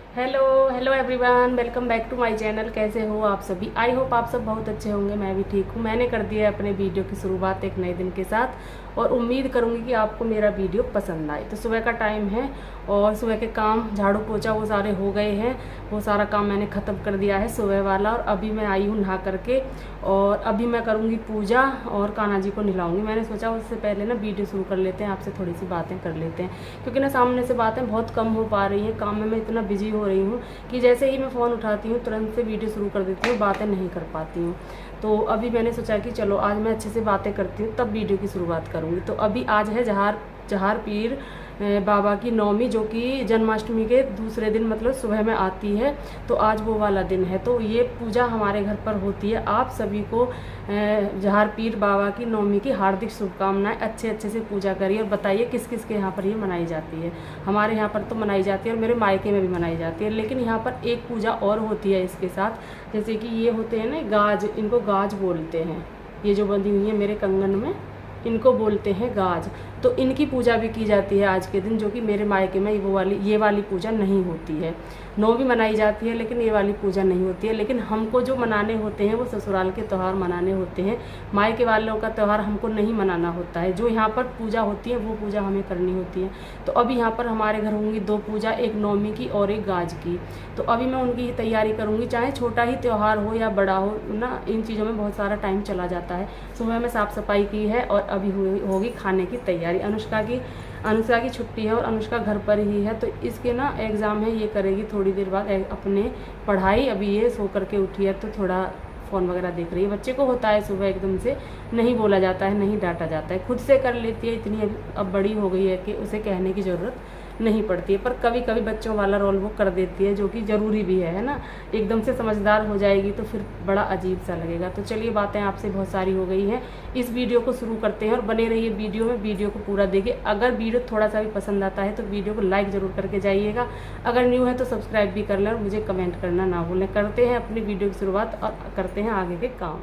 Hello hello everyone, welcome back to my channel. कैसे हो आप सभी? आई होप आप सब बहुत अच्छे होंगे। मैं भी ठीक हूँ। मैंने कर दिया है अपने वीडियो की शुरुआत एक नए दिन के साथ और उम्मीद करूँगी कि आपको मेरा वीडियो पसंद आए। तो सुबह का टाइम है और सुबह के काम झाड़ू पोछा वो सारे हो गए हैं। वो सारा काम मैंने ख़त्म कर दिया है सुबह वाला। और अभी मैं आई हूँ नहा करके और अभी मैं करूँगी पूजा और कान्हा जी को नहलाऊँगी। मैंने सोचा उससे पहले ना वीडियो शुरू कर लेते हैं, आपसे थोड़ी सी बातें कर लेते हैं, क्योंकि ना सामने से बातें बहुत कम हो पा रही हैं। काम में मैं इतना बिजी हो रही हूँ कि जैसे ही मैं फ़ोन उठाती हूँ तुरंत से वीडियो शुरू कर देती हूँ, बातें नहीं कर पाती हूँ। तो अभी मैंने सोचा कि चलो आज मैं अच्छे से बातें करती हूँ तब वीडियो की शुरुआत करूँगी। तो अभी आज है जहार जहार पीर बाबा की नवमी, जो कि जन्माष्टमी के दूसरे दिन मतलब सुबह में आती है। तो आज वो वाला दिन है। तो ये पूजा हमारे घर पर होती है। आप सभी को जहार पीर बाबा की नवमी की हार्दिक शुभकामनाएं। अच्छे अच्छे से पूजा करिए और बताइए किस किस के यहाँ पर ये मनाई जाती है। हमारे यहाँ पर तो मनाई जाती है और मेरे मायके में भी मनाई जाती है, लेकिन यहाँ पर एक पूजा और होती है इसके साथ। जैसे कि ये होते हैं ना गाज, इनको गाज बोलते हैं। ये जो बंधी हुई है मेरे कंगन में, इनको बोलते हैं गाज। तो इनकी पूजा भी की जाती है आज के दिन, जो कि मेरे मायके में ये वाली पूजा नहीं होती है। नौमी मनाई जाती है लेकिन ये वाली पूजा नहीं होती है। लेकिन हमको जो मनाने होते हैं वो ससुराल के त्यौहार मनाने होते हैं। मायके वालों का त्यौहार हमको नहीं मनाना होता है। जो यहाँ पर पूजा होती है वो पूजा हमें करनी होती है। तो अभी यहाँ पर हमारे घर होंगी दो पूजा, एक नौमी की और एक गाज की। तो अभी मैं उनकी ही तैयारी करूँगी। चाहे छोटा ही त्यौहार हो या बड़ा हो ना, इन चीज़ों में बहुत सारा टाइम चला जाता है। सुबह में साफ़ सफाई की है और अभी होगी खाने की तैयारी। अनुष्का की छुट्टी है और अनुष्का घर पर ही है। तो इसके ना एग्ज़ाम है, ये करेगी थोड़ी देर बाद अपने पढ़ाई। अभी ये सो करके उठी है तो थोड़ा फ़ोन वगैरह देख रही है। बच्चे को होता है सुबह एकदम से नहीं बोला जाता है, नहीं डांटा जाता है, खुद से कर लेती है। इतनी अब बड़ी हो गई है कि उसे कहने की ज़रूरत नहीं पड़ती है। पर कभी कभी बच्चों वाला रोल वो कर देती है, जो कि ज़रूरी भी है ना। एकदम से समझदार हो जाएगी तो फिर बड़ा अजीब सा लगेगा। तो चलिए, बातें आपसे बहुत सारी हो गई हैं, इस वीडियो को शुरू करते हैं और बने रहिए वीडियो में। वीडियो को पूरा देखिए। अगर वीडियो थोड़ा सा भी पसंद आता है तो वीडियो को लाइक ज़रूर करके जाइएगा। अगर न्यू है तो सब्सक्राइब भी कर लें और मुझे कमेंट करना ना भूलें। करते हैं अपनी वीडियो की शुरुआत और करते हैं आगे के काम।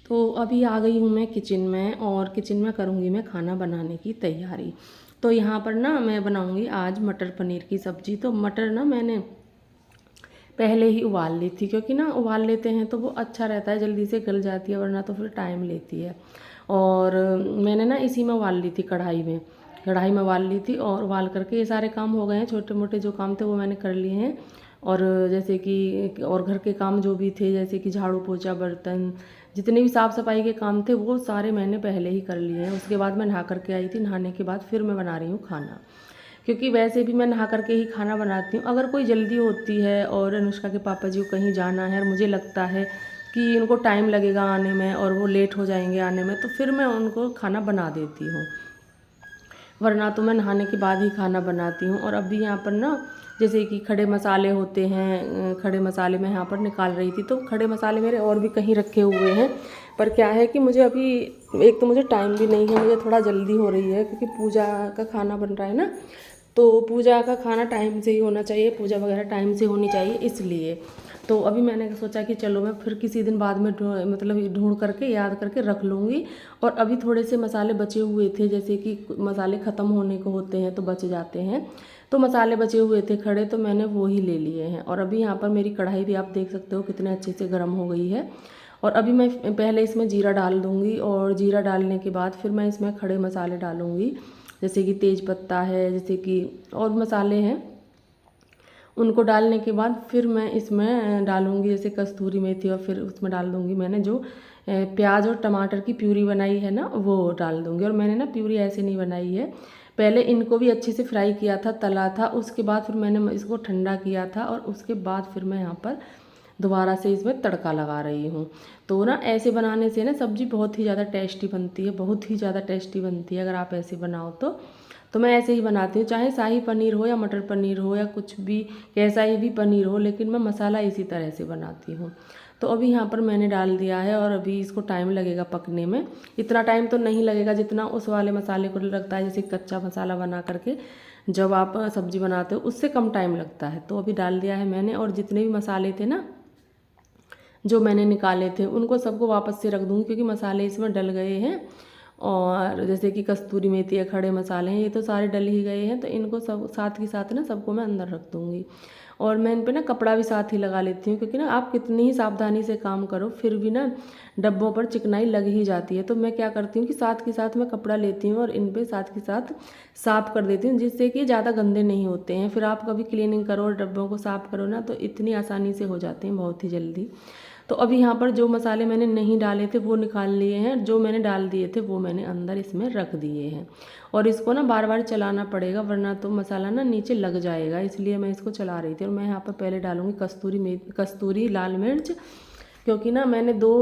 तो अभी आ गई हूँ मैं किचन में और किचन में करूँगी मैं खाना बनाने की तैयारी। तो यहाँ पर ना मैं बनाऊँगी आज मटर पनीर की सब्ज़ी। तो मटर ना मैंने पहले ही उबाल ली थी, क्योंकि ना उबाल लेते हैं तो वो अच्छा रहता है, जल्दी से गल जाती है, वरना तो फिर टाइम लेती है। और मैंने ना इसी में उबाल ली थी, कढ़ाई में उबाल ली थी। और उबाल करके ये सारे काम हो गए हैं, छोटे मोटे जो काम थे वो मैंने कर लिए हैं। और जैसे कि और घर के काम जो भी थे, जैसे कि झाड़ू पोछा, बर्तन, जितने भी साफ़ सफाई के काम थे वो सारे मैंने पहले ही कर लिए हैं। उसके बाद मैं नहा करके आई थी। नहाने के बाद फिर मैं बना रही हूँ खाना, क्योंकि वैसे भी मैं नहा करके ही खाना बनाती हूँ। अगर कोई जल्दी होती है और अनुष्का के पापा जी को कहीं जाना है और मुझे लगता है कि उनको टाइम लगेगा आने में और वो लेट हो जाएंगे आने में, तो फिर मैं उनको खाना बना देती हूँ, वरना तो मैं नहाने के बाद ही खाना बनाती हूँ। और अभी यहाँ पर ना जैसे कि खड़े मसाले होते हैं, खड़े मसाले मैं यहाँ पर निकाल रही थी। तो खड़े मसाले मेरे और भी कहीं रखे हुए हैं, पर क्या है कि मुझे अभी एक तो मुझे टाइम भी नहीं है, मुझे थोड़ा जल्दी हो रही है क्योंकि पूजा का खाना बन रहा है ना। तो पूजा का खाना टाइम से ही होना चाहिए, पूजा वगैरह टाइम से होनी चाहिए, इसलिए। तो अभी मैंने सोचा कि चलो मैं फिर किसी दिन बाद में मतलब ढूंढ करके याद करके रख लूँगी। और अभी थोड़े से मसाले बचे हुए थे, जैसे कि मसाले ख़त्म होने को होते हैं तो बच जाते हैं। तो मसाले बचे हुए थे खड़े, तो मैंने वो ही ले लिए हैं। और अभी यहाँ पर मेरी कढ़ाई भी आप देख सकते हो कितने अच्छे से गर्म हो गई है। और अभी मैं पहले इसमें जीरा डाल दूँगी और जीरा डालने के बाद फिर मैं इसमें खड़े मसाले डालूँगी, जैसे कि तेज पत्ता है, जैसे कि और मसाले हैं। उनको डालने के बाद फिर मैं इसमें डालूँगी जैसे कस्तूरी मेथी, और फिर उसमें डाल दूँगी मैंने जो प्याज और टमाटर की प्यूरी बनाई है ना, वो डाल दूँगी। और मैंने ना प्यूरी ऐसे नहीं बनाई है, पहले इनको भी अच्छे से फ्राई किया था, तला था, उसके बाद फिर मैंने इसको ठंडा किया था और उसके बाद फिर मैं यहाँ पर दोबारा से इसमें तड़का लगा रही हूँ। तो ना ऐसे बनाने से ना सब्ज़ी बहुत ही ज़्यादा टेस्टी बनती है, बहुत ही ज़्यादा टेस्टी बनती है अगर आप ऐसे बनाओ तो मैं ऐसे ही बनाती हूँ, चाहे शाही पनीर हो या मटर पनीर हो या कुछ भी, कैसा ही भी पनीर हो, लेकिन मैं मसाला इसी तरह से बनाती हूँ। तो अभी यहाँ पर मैंने डाल दिया है और अभी इसको टाइम लगेगा पकने में। इतना टाइम तो नहीं लगेगा जितना उस वाले मसाले को लगता है, जैसे कच्चा मसाला बना करके जब आप सब्ज़ी बनाते हो उससे कम टाइम लगता है। तो अभी डाल दिया है मैंने, और जितने भी मसाले थे ना जो मैंने निकाले थे उनको सबको वापस से रख दूँगी, क्योंकि मसाले इसमें डल गए हैं। और जैसे कि कस्तूरी मेथी है, खड़े मसाले हैं, ये तो सारे डल ही गए हैं, तो इनको सब साथ के साथ ना सबको मैं अंदर रख दूँगी। और मैं इन पे ना कपड़ा भी साथ ही लगा लेती हूँ, क्योंकि ना आप कितनी ही सावधानी से काम करो फिर भी ना डब्बों पर चिकनाई लग ही जाती है। तो मैं क्या करती हूँ कि साथ के साथ मैं कपड़ा लेती हूँ और इन पे साथ के साथ साफ़ कर देती हूँ, जिससे कि ज़्यादा गंदे नहीं होते हैं। फिर आप कभी क्लीनिंग करो और डब्बों को साफ़ करो ना, तो इतनी आसानी से हो जाते हैं, बहुत ही जल्दी। तो अभी यहाँ पर जो मसाले मैंने नहीं डाले थे वो निकाल लिए हैं, जो मैंने डाल दिए थे वो मैंने अंदर इसमें रख दिए हैं। और इसको ना बार बार चलाना पड़ेगा, वरना तो मसाला ना नीचे लग जाएगा, इसलिए मैं इसको चला रही थी। और मैं यहाँ पर पहले डालूँगी कस्तूरी लाल मिर्च, क्योंकि ना मैंने 2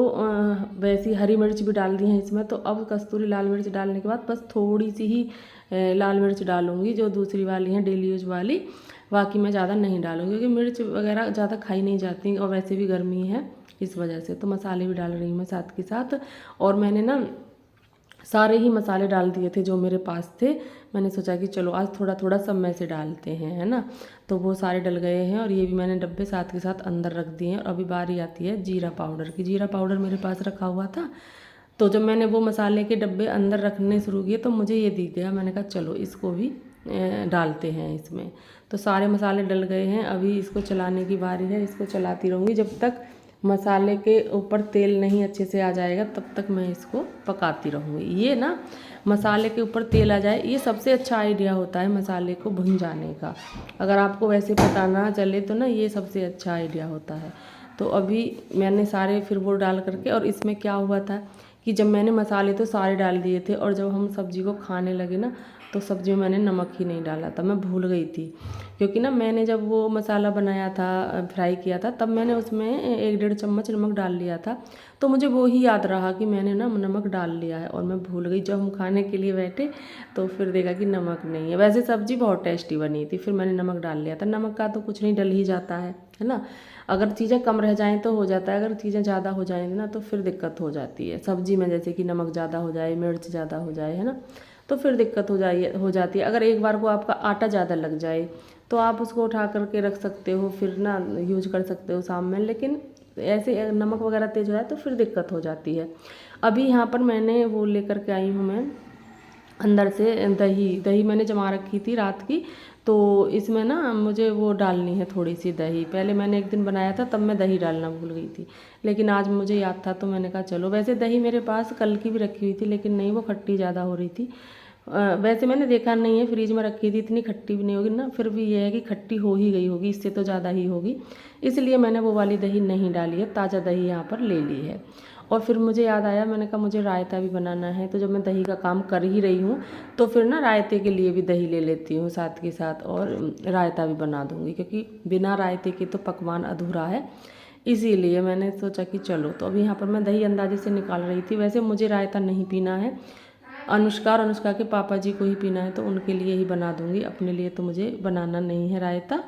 वैसी हरी मिर्च भी डाल दी हैं इसमें। तो अब कस्तूरी लाल मिर्च डालने के बाद बस थोड़ी सी ही लाल मिर्च डालूँगी, जो दूसरी वाली हैं डेली यूज वाली, बाकी मैं ज़्यादा नहीं डालूँगी, क्योंकि मिर्च वगैरह ज़्यादा खाई नहीं जाती और वैसे भी गर्मी है इस वजह से। तो मसाले भी डाल रही हूँ मैं साथ के साथ। और मैंने ना सारे ही मसाले डाल दिए थे जो मेरे पास थे। मैंने सोचा कि चलो आज थोड़ा थोड़ा सब में से डालते हैं, है ना। तो वो सारे डल गए हैं और ये भी मैंने डब्बे साथ के साथ अंदर रख दिए हैं। और अभी बारी आती है जीरा पाउडर की। जीरा पाउडर मेरे पास रखा हुआ था, तो जब मैंने वो मसाले के डब्बे अंदर रखने शुरू किए तो मुझे ये दिख गया। मैंने कहा चलो इसको भी डालते हैं इसमें। तो सारे मसाले डल गए हैं, अभी इसको चलाने की बारी है। इसको चलाती रहूँगी जब तक मसाले के ऊपर तेल नहीं अच्छे से आ जाएगा, तब तक मैं इसको पकाती रहूँगी। ये ना मसाले के ऊपर तेल आ जाए, ये सबसे अच्छा आइडिया होता है मसाले को भुन जाने का। अगर आपको वैसे पता ना चले तो ना ये सबसे अच्छा आइडिया होता है। तो अभी मैंने सारे फिर वो डाल करके, और इसमें क्या हुआ था कि जब मैंने मसाले तो सारे डाल दिए थे और जब हम सब्ज़ी को खाने लगे ना, तो सब्ज़ी में मैंने नमक ही नहीं डाला था, मैं भूल गई थी। क्योंकि ना मैंने जब वो मसाला बनाया था, फ्राई किया था, तब मैंने उसमें 1-1.5 चम्मच नमक डाल लिया था। तो मुझे वो ही याद रहा कि मैंने ना नमक डाल लिया है, और मैं भूल गई। जब हम खाने के लिए बैठे तो फिर देखा कि नमक नहीं है। वैसे सब्ज़ी बहुत टेस्टी बनी थी, फिर मैंने नमक डाल लिया था। नमक का तो कुछ नहीं, डल ही जाता है ना। अगर चीज़ें कम रह जाएँ तो हो जाता है, अगर चीज़ें ज़्यादा हो जाएंगी ना तो फिर दिक्कत हो जाती है सब्ज़ी में। जैसे कि नमक ज़्यादा हो जाए, मिर्च ज़्यादा हो जाए, है ना, तो फिर दिक्कत हो जाती है। अगर एक बार को आपका आटा ज़्यादा लग जाए तो आप उसको उठा करके रख सकते हो, फिर ना यूज कर सकते हो शाम में। लेकिन ऐसे नमक वगैरह तेज हो जाए तो फिर दिक्कत हो जाती है। अभी यहाँ पर मैंने वो लेकर के आई हूँ मैं अंदर से दही मैंने जमा रखी थी रात की। तो इसमें ना मुझे वो डालनी है थोड़ी सी दही। पहले मैंने एक दिन बनाया था, तब मैं दही डालना भूल गई थी, लेकिन आज मुझे याद था तो मैंने कहा चलो। वैसे दही मेरे पास कल की भी रखी हुई थी, लेकिन नहीं, वो खट्टी ज़्यादा हो रही थी। वैसे मैंने देखा नहीं है, फ्रिज में रखी थी, इतनी खट्टी भी नहीं होगी ना, फिर भी ये है कि खट्टी हो ही गई होगी, इससे तो ज़्यादा ही होगी। इसलिए मैंने वो वाली दही नहीं डाली है, ताज़ा दही यहाँ पर ले ली है। और फिर मुझे याद आया, मैंने कहा मुझे रायता भी बनाना है, तो जब मैं दही का काम कर ही रही हूँ तो फिर ना रायते के लिए भी दही ले लेती हूँ साथ के साथ, और रायता भी बना दूँगी, क्योंकि बिना रायते के तो पकवान अधूरा है। इसीलिए मैंने सोचा कि चलो। तो अभी यहाँ पर मैं दही अंदाजे से निकाल रही थी। वैसे मुझे रायता नहीं पीना है, अनुष्का और अनुष्का के पापा जी को ही पीना है, तो उनके लिए ही बना दूँगी, अपने लिए तो मुझे बनाना नहीं है रायता।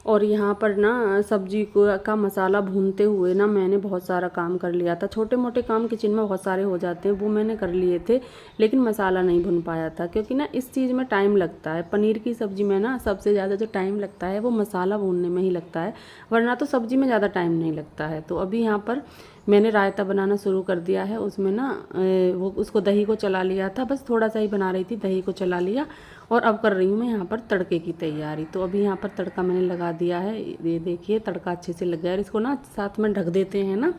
और यहाँ पर ना सब्जी को का मसाला भूनते हुए ना मैंने बहुत सारा काम कर लिया था। छोटे मोटे काम किचन में बहुत सारे हो जाते हैं, वो मैंने कर लिए थे, लेकिन मसाला नहीं भून पाया था, क्योंकि ना इस चीज़ में टाइम लगता है। पनीर की सब्ज़ी में ना सबसे ज़्यादा जो टाइम लगता है वो मसाला भूनने में ही लगता है, वरना तो सब्ज़ी में ज़्यादा टाइम नहीं लगता है। तो अभी यहाँ पर मैंने रायता बनाना शुरू कर दिया है। उसमें ना वो उसको दही को चला लिया था, बस थोड़ा सा ही बना रही थी, दही को चला लिया और अब कर रही हूँ मैं यहाँ पर तड़के की तैयारी। तो अभी यहाँ पर तड़का मैंने लगा दिया है, ये देखिए तड़का अच्छे से लग गया है। इसको ना साथ में ढक देते हैं ना,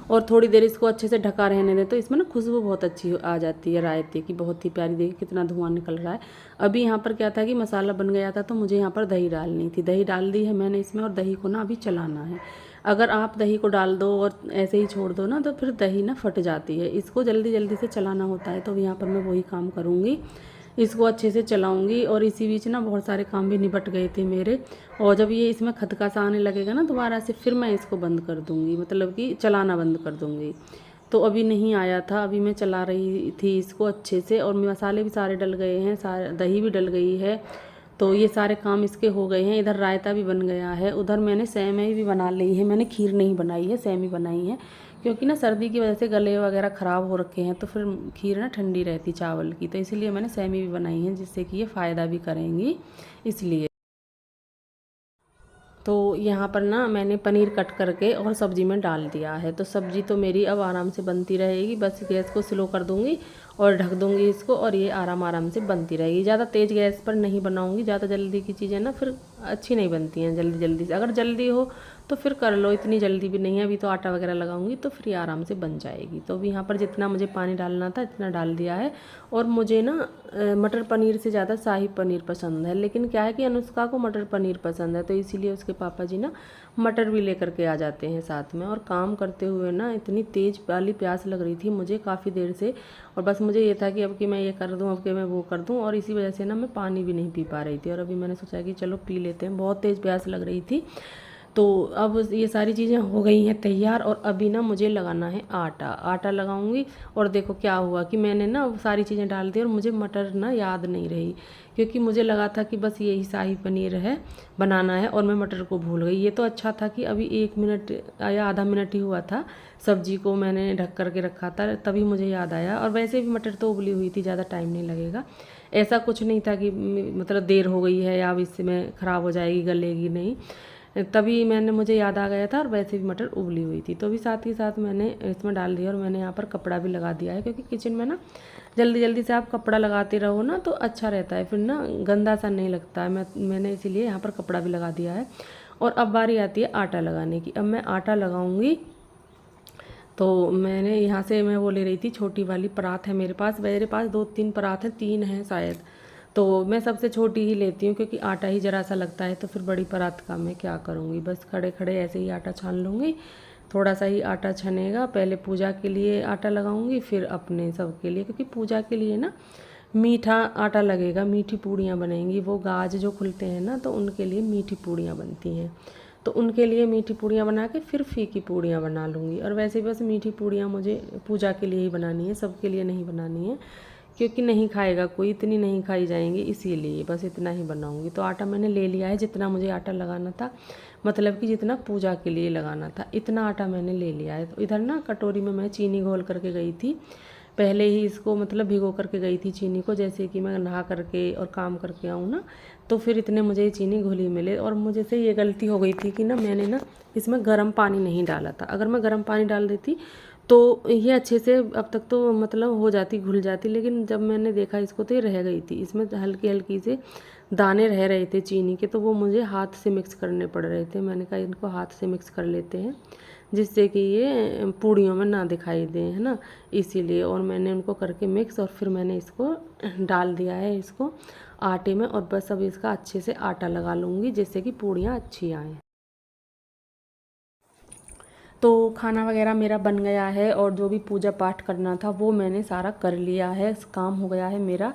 और थोड़ी देर इसको अच्छे से ढका रहने दें, तो इसमें ना खुशबू बहुत अच्छी आ जाती है रायते की, बहुत ही प्यारी। देखिए कितना धुआं निकल रहा है। अभी यहाँ पर क्या था कि मसाला बन गया था, तो मुझे यहाँ पर दही डालनी थी, दही डाल दी है मैंने इसमें, और दही को ना अभी चलाना है। अगर आप दही को डाल दो और ऐसे ही छोड़ दो ना, तो फिर दही ना फट जाती है। इसको जल्दी जल्दी से चलाना होता है, तो यहाँ पर मैं वही काम करूँगी, इसको अच्छे से चलाऊंगी। और इसी बीच ना बहुत सारे काम भी निपट गए थे मेरे, और जब ये इसमें खदका सा आने लगेगा ना दोबारा से, फिर मैं इसको बंद कर दूँगी, मतलब कि चलाना बंद कर दूँगी। तो अभी नहीं आया था, अभी मैं चला रही थी इसको अच्छे से, और मसाले भी सारे डल गए हैं, सारे दही भी डल गई है, तो ये सारे काम इसके हो गए हैं। इधर रायता भी बन गया है, उधर मैंने सेवई भी बना ली है। मैंने खीर नहीं बनाई है, सेवई बनाई है, क्योंकि ना सर्दी की वजह से गले वगैरह ख़राब हो रखे हैं, तो फिर खीर ना ठंडी रहती चावल की, तो इसीलिए मैंने सेवई भी बनाई है, जिससे कि ये फ़ायदा भी करेंगी इसलिए। तो यहाँ पर ना मैंने पनीर कट करके और सब्ज़ी में डाल दिया है। तो सब्ज़ी तो मेरी अब आराम से बनती रहेगी, बस गैस को स्लो कर दूँगी और ढक दूँगी इसको, और ये आराम आराम से बनती रहेगी। ज़्यादा तेज़ गैस पर नहीं बनाऊँगी, ज़्यादा जल्दी की चीज़ें ना फिर अच्छी नहीं बनती हैं जल्दी जल्दी से। अगर जल्दी हो तो फिर कर लो, इतनी जल्दी भी नहीं है। अभी तो आटा वगैरह लगाऊंगी तो फिर आराम से बन जाएगी। तो अभी यहाँ पर जितना मुझे पानी डालना था इतना डाल दिया है। और मुझे ना मटर पनीर से ज़्यादा शाही पनीर पसंद है, लेकिन क्या है कि अनुष्का को मटर पनीर पसंद है, तो इसीलिए उसके पापा जी ना मटर भी लेकर के आ जाते हैं साथ में। और काम करते हुए ना इतनी तेज़ वाली प्यास लग रही थी मुझे काफ़ी देर से, और बस मुझे ये था कि अब कि मैं ये कर दूँ, अब कि मैं वो कर दूँ, और इसी वजह से ना मैं पानी भी नहीं पी पा रही थी। और अभी मैंने सोचा कि चलो पी लेते हैं, बहुत तेज़ प्यास लग रही थी। तो अब ये सारी चीज़ें हो गई हैं तैयार, और अभी ना मुझे लगाना है आटा। आटा लगाऊंगी, और देखो क्या हुआ कि मैंने ना सारी चीज़ें डाल दी और मुझे मटर ना याद नहीं रही, क्योंकि मुझे लगा था कि बस यही शाही पनीर है बनाना है, और मैं मटर को भूल गई। ये तो अच्छा था कि अभी 1 मिनट या आधा मिनट ही हुआ था, सब्जी को मैंने ढक करके रखा था, तभी मुझे याद आया। और वैसे भी मटर तो उबली हुई थी, ज़्यादा टाइम नहीं लगेगा। ऐसा कुछ नहीं था कि मतलब देर हो गई है या अब इसमें ख़राब हो जाएगी, गलेगी नहीं, तभी मैंने मुझे याद आ गया था। और वैसे भी मटर उबली हुई थी, तो भी साथ ही साथ मैंने इसमें डाल दिया। और मैंने यहाँ पर कपड़ा भी लगा दिया है, क्योंकि किचन में ना जल्दी जल्दी से आप कपड़ा लगाते रहो ना तो अच्छा रहता है, फिर ना गंदा सा नहीं लगता है। मैंने इसीलिए यहाँ पर कपड़ा भी लगा दिया है। और अब बारी आती है आटा लगाने की। अब मैं आटा लगाऊंगी। तो मैंने यहाँ से मैं वो ले रही थी, छोटी वाली परात है मेरे पास 2-3 परात है, 3 है शायद, तो मैं सबसे छोटी ही लेती हूँ, क्योंकि आटा ही ज़रा सा लगता है, तो फिर बड़ी परात का मैं क्या करूँगी। बस खड़े खड़े ऐसे ही आटा छान लूँगी, थोड़ा सा ही आटा छनेगा। पहले पूजा के लिए आटा लगाऊँगी, फिर अपने सब के लिए, क्योंकि पूजा के लिए ना मीठा आटा लगेगा, मीठी पूड़ियाँ बनेंगी। वो गाज जो खुलते हैं ना, तो उनके लिए मीठी पूड़ियाँ बनती हैं, तो उनके लिए मीठी पूड़ियाँ बना के फिर फीकी पूड़ियाँ बना लूँगी। और वैसे बस मीठी पूड़ियाँ मुझे पूजा के लिए ही बनानी है, सबके लिए नहीं बनानी है, क्योंकि नहीं खाएगा कोई, इतनी नहीं खाई जाएंगी, इसीलिए बस इतना ही बनाऊंगी। तो आटा मैंने ले लिया है, जितना मुझे आटा लगाना था, मतलब कि जितना पूजा के लिए लगाना था, इतना आटा मैंने ले लिया है। तो इधर ना कटोरी में मैं चीनी घोल करके गई थी, पहले ही इसको मतलब भिगो करके गई थी चीनी को, जैसे कि मैं नहा करके और काम करके आऊँ ना, तो फिर इतने मुझे चीनी घुली मिले। और मुझे से ये गलती हो गई थी कि ना मैंने ना इसमें गर्म पानी नहीं डाला था। अगर मैं गर्म पानी डाल देती तो ये अच्छे से अब तक तो मतलब हो जाती, घुल जाती, लेकिन जब मैंने देखा इसको तो ये रह गई थी, इसमें हल्की हल्की से दाने रह रहे थे चीनी के, तो वो मुझे हाथ से मिक्स करने पड़ रहे थे। मैंने कहा इनको हाथ से मिक्स कर लेते हैं, जिससे कि ये पूड़ियों में ना दिखाई दे, है ना, इसीलिए। और मैंने उनको करके मिक्स, और फिर मैंने इसको डाल दिया है इसको आटे में, और बस अब इसका अच्छे से आटा लगा लूँगी, जिससे कि पूड़ियाँ अच्छी आएँ। तो खाना वगैरह मेरा बन गया है, और जो भी पूजा पाठ करना था वो मैंने सारा कर लिया है। काम हो गया है मेरा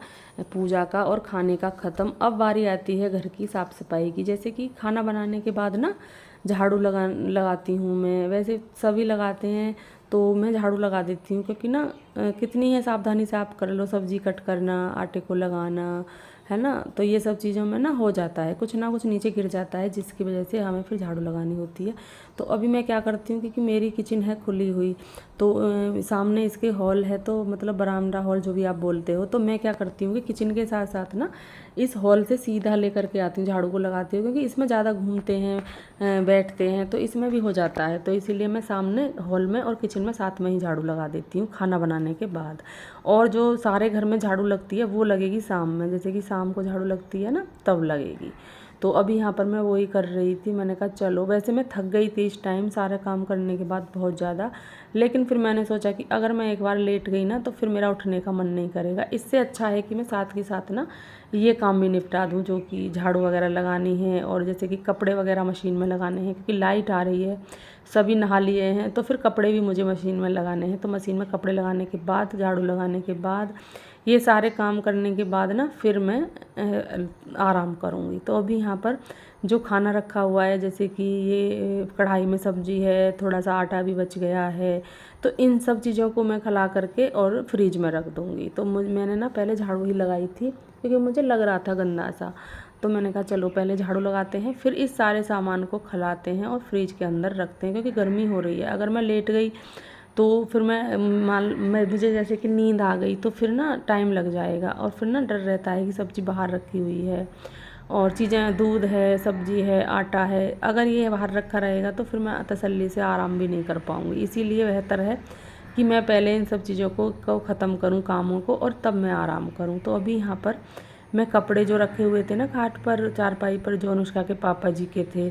पूजा का और खाने का ख़त्म। अब बारी आती है घर की साफ़ सफाई की। जैसे कि खाना बनाने के बाद ना झाड़ू लगाती हूँ मैं, वैसे सभी लगाते हैं, तो मैं झाड़ू लगा देती हूँ, क्योंकि ना कितनी है सावधानी से आप कर लो, सब्ज़ी कट करना, आटे को लगाना, है ना। तो ये सब चीज़ों में ना हो जाता है, कुछ ना कुछ नीचे गिर जाता है, जिसकी वजह से हमें फिर झाड़ू लगानी होती है। तो अभी मैं क्या करती हूँ, क्योंकि मेरी किचन है खुली हुई, तो सामने इसके हॉल है, तो मतलब बरामदा हॉल जो भी आप बोलते हो, तो मैं क्या करती हूँ कि किचन के साथ साथ ना इस हॉल से सीधा लेकर के आती हूँ, झाड़ू को लगाती हूँ, क्योंकि इसमें ज़्यादा घूमते हैं बैठते हैं, तो इसमें भी हो जाता है। तो इसीलिए मैं सामने हॉल में और किचन में साथ में ही झाड़ू लगा देती हूँ खाना बनाने के बाद। और जो सारे घर में झाड़ू लगती है वो लगेगी शाम में, जैसे कि शाम को झाड़ू लगती है ना, तब लगेगी। तो अभी यहाँ पर मैं वही कर रही थी। मैंने कहा चलो, वैसे मैं थक गई थी इस टाइम सारा काम करने के बाद बहुत ज़्यादा, लेकिन फिर मैंने सोचा कि अगर मैं एक बार लेट गई ना तो फिर मेरा उठने का मन नहीं करेगा। इससे अच्छा है कि मैं साथ के साथ ना ये काम भी निपटा दूँ, जो कि झाड़ू वगैरह लगानी है, और जैसे कि कपड़े वगैरह मशीन में लगाने हैं, क्योंकि लाइट आ रही है, सभी नहा लिए हैं, तो फिर कपड़े भी मुझे मशीन में लगाने हैं। तो मशीन में कपड़े लगाने के बाद, झाड़ू लगाने के बाद, ये सारे काम करने के बाद ना फिर मैं आराम करूँगी। तो अभी यहाँ पर जो खाना रखा हुआ है, जैसे कि ये कढ़ाई में सब्जी है, थोड़ा सा आटा भी बच गया है, तो इन सब चीज़ों को मैं खला करके और फ्रिज में रख दूँगी। तो मैंने ना पहले झाड़ू ही लगाई थी, क्योंकि मुझे लग रहा था गंदा सा, तो मैंने कहा चलो पहले झाड़ू लगाते हैं, फिर इस सारे सामान को खलाते हैं और फ्रिज के अंदर रखते हैं, क्योंकि गर्मी हो रही है। अगर मैं लेट गई तो फिर मैं मुझे जैसे कि नींद आ गई, तो फिर ना टाइम लग जाएगा, और फिर ना डर रहता है कि सब्ज़ी बाहर रखी हुई है और चीज़ें, दूध है, सब्ज़ी है, आटा है, अगर ये बाहर रखा रहेगा तो फिर मैं तसल्ली से आराम भी नहीं कर पाऊँगी। इसीलिए बेहतर है कि मैं पहले इन सब चीज़ों को ख़त्म करूँ, कामों को, और तब मैं आराम करूँ। तो अभी यहाँ पर मैं कपड़े जो रखे हुए थे ना खाट पर, चारपाई पर, जो अनुष्का के पापा जी के थे,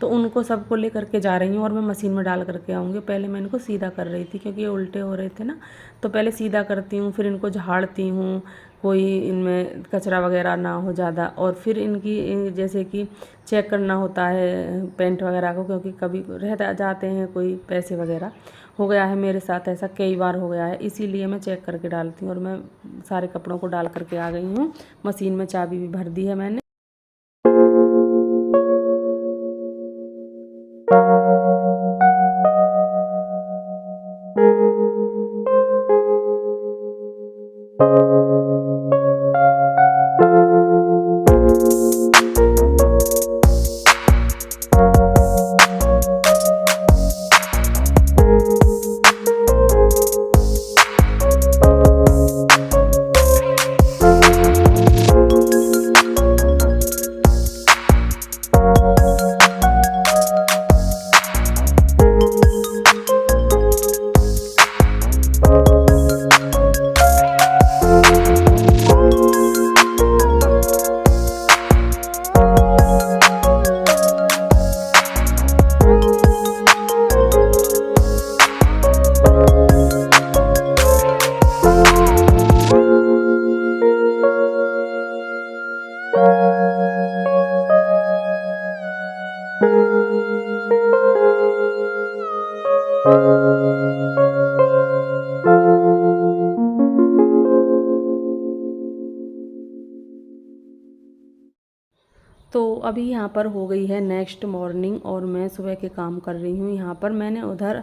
तो उनको सबको ले करके जा रही हूँ और मैं मशीन में डाल करके आऊँगी। पहले मैं इनको सीधा कर रही थी, क्योंकि ये उल्टे हो रहे थे ना, तो पहले सीधा करती हूँ, फिर इनको झाड़ती हूँ, कोई इनमें कचरा वगैरह ना हो ज़्यादा, और फिर इनकी जैसे कि चेक करना होता है पेंट वगैरह को, क्योंकि कभी रह जाते हैं कोई पैसे वगैरह। हो गया है मेरे साथ ऐसा, कई बार हो गया है, इसीलिए मैं चेक करके डालती हूँ। और मैं सारे कपड़ों को डाल करके आ गई हूँ, मशीन में चाबी भी भर दी है मैंने। तो अभी यहाँ पर हो गई है नेक्स्ट मॉर्निंग, और मैं सुबह के काम कर रही हूँ। यहाँ पर मैंने उधर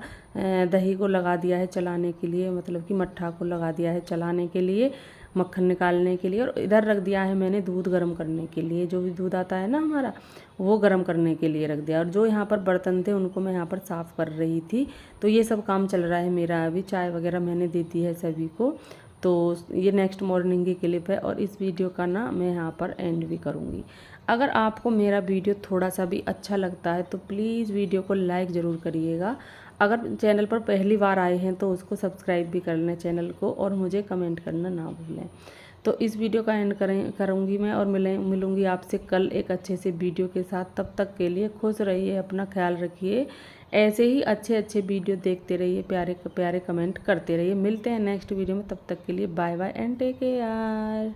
दही को लगा दिया है चलाने के लिए, मतलब कि मट्ठा को लगा दिया है चलाने के लिए, मक्खन निकालने के लिए, और इधर रख दिया है मैंने दूध गर्म करने के लिए, जो भी दूध आता है ना हमारा, वो गर्म करने के लिए रख दिया। और जो यहाँ पर बर्तन थे उनको मैं यहाँ पर साफ़ कर रही थी। तो ये सब काम चल रहा है मेरा अभी। चाय वगैरह मैंने दे दी है सभी को। तो ये नेक्स्ट मॉर्निंग की क्लिप है, और इस वीडियो का ना मैं यहाँ पर एंड भी करूँगी। अगर आपको मेरा वीडियो थोड़ा सा भी अच्छा लगता है तो प्लीज़ वीडियो को लाइक ज़रूर करिएगा। अगर चैनल पर पहली बार आए हैं तो उसको सब्सक्राइब भी कर लें चैनल को, और मुझे कमेंट करना ना भूलें। तो इस वीडियो का एंड करूँगी मैं, और मिलूँगी आपसे कल एक अच्छे से वीडियो के साथ। तब तक के लिए खुश रहिए, अपना ख्याल रखिए, ऐसे ही अच्छे अच्छे वीडियो देखते रहिए, प्यारे प्यारे कमेंट करते रहिए। मिलते हैं नेक्स्ट वीडियो में, तब तक के लिए bye bye and take care.